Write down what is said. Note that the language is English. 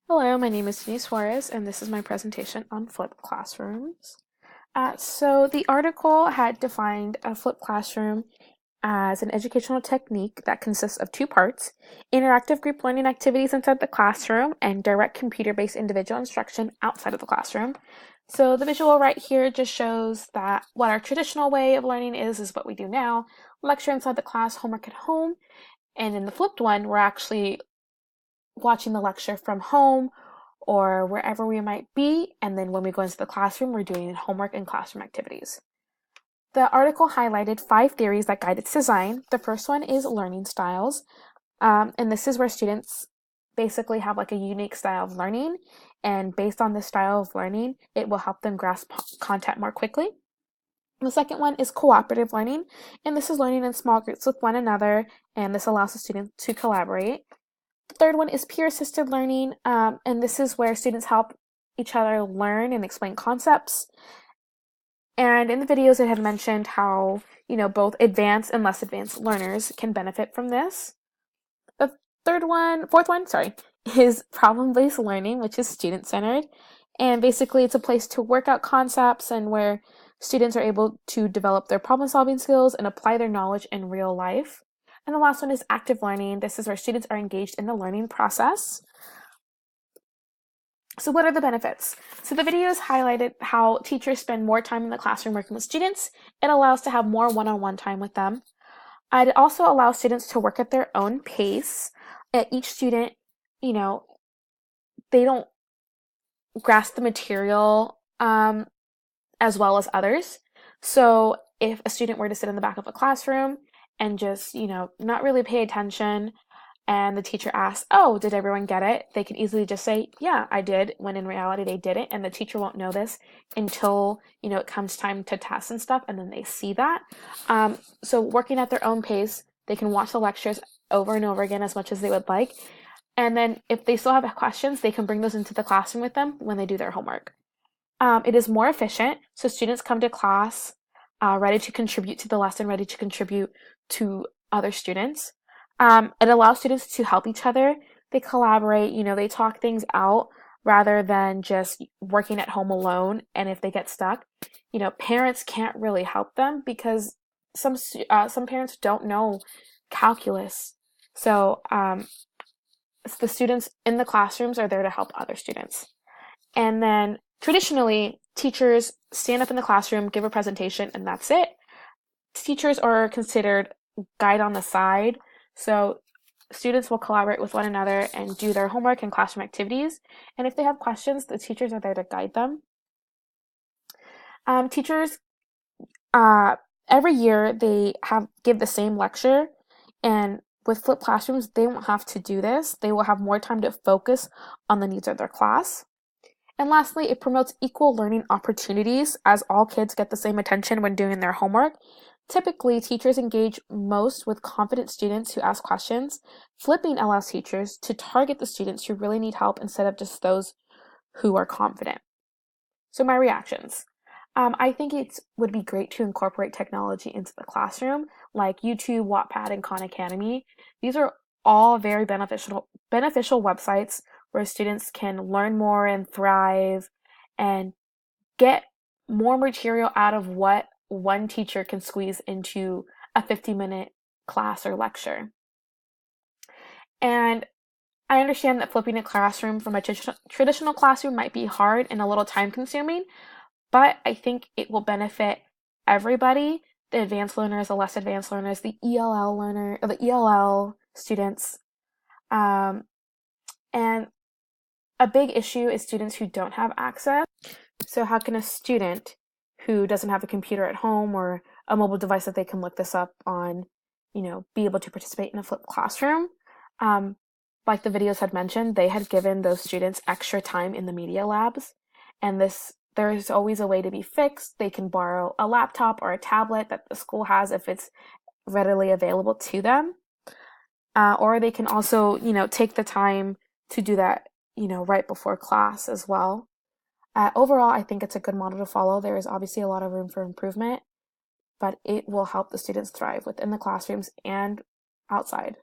Hello, my name is Denise Juarez, and this is my presentation on flipped classrooms. So the article had defined a flipped classroom as an educational technique that consists of two parts: interactive group learning activities inside the classroom and direct computer-based individual instruction outside of the classroom. So the visual right here just shows that what our traditional way of learning is what we do now: lecture inside the class, homework at home. And in the flipped one, we're actually watching the lecture from home or wherever we might be, and then when we go into the classroom, we're doing homework and classroom activities. The article highlighted 5 theories that guide its design. The first one is learning styles, and this is where students basically have like a unique style of learning, and based on this style of learning, it will help them grasp content more quickly. The second one is cooperative learning, and this is learning in small groups with one another, and this allows the students to collaborate. The third one is peer-assisted learning, and this is where students help each other learn and explain concepts. And in the videos, it had mentioned how, both advanced and less advanced learners can benefit from this. The fourth one, is problem-based learning, which is student-centered. And basically, it's a place to work out concepts and where students are able to develop their problem-solving skills and apply their knowledge in real life. And the last one is active learning. This is where students are engaged in the learning process. So what are the benefits? So the videos highlighted how teachers spend more time in the classroom working with students. It allows to have more one-on-one time with them. It also allows students to work at their own pace. Each student, they don't grasp the material as well as others. So if a student were to sit in the back of a classroom and just, not really pay attention, and the teacher asks, "Oh, did everyone get it?" They could easily just say, "Yeah, I did," when in reality they didn't, and the teacher won't know this until, it comes time to tests and stuff, and then they see that. So working at their own pace, they can watch the lectures over and over again as much as they would like. And then if they still have questions, they can bring those into the classroom with them when they do their homework. It is more efficient, so students come to class ready to contribute to the lesson, ready to contribute to other students. It allows students to help each other. They collaborate, they talk things out rather than just working at home alone. And if they get stuck, parents can't really help them because some parents don't know calculus. So the students in the classrooms are there to help other students. And then traditionally, teachers stand up in the classroom, give a presentation, and that's it. Teachers are considered guide on the side. So students will collaborate with one another and do their homework and classroom activities. And if they have questions, the teachers are there to guide them. Teachers, every year they give the same lecture, and with flipped classrooms, they won't have to do this. They will have more time to focus on the needs of their class. And lastly, it promotes equal learning opportunities as all kids get the same attention when doing their homework. Typically, teachers engage most with confident students who ask questions. Flipping allows teachers to target the students who really need help instead of just those who are confident. So my reactions. I think it would be great to incorporate technology into the classroom, like YouTube, Wattpad, and Khan Academy. These are all very beneficial websites where students can learn more and thrive and get more material out of what one teacher can squeeze into a 50-minute class or lecture. And I understand that flipping a classroom from a traditional classroom might be hard and a little time consuming, but I think it will benefit everybody: the advanced learners, the less advanced learners, the ELL students. And a big issue is students who don't have access. So how can a student who doesn't have a computer at home or a mobile device that they can look this up on, be able to participate in a flipped classroom? Like the videos had mentioned, they had given those students extra time in the media labs, and there's always a way to be fixed. They can borrow a laptop or a tablet that the school has if it's readily available to them. Or they can also, take the time to do that, right before class as well. Overall, I think it's a good model to follow. There is obviously a lot of room for improvement, but it will help the students thrive within the classrooms and outside.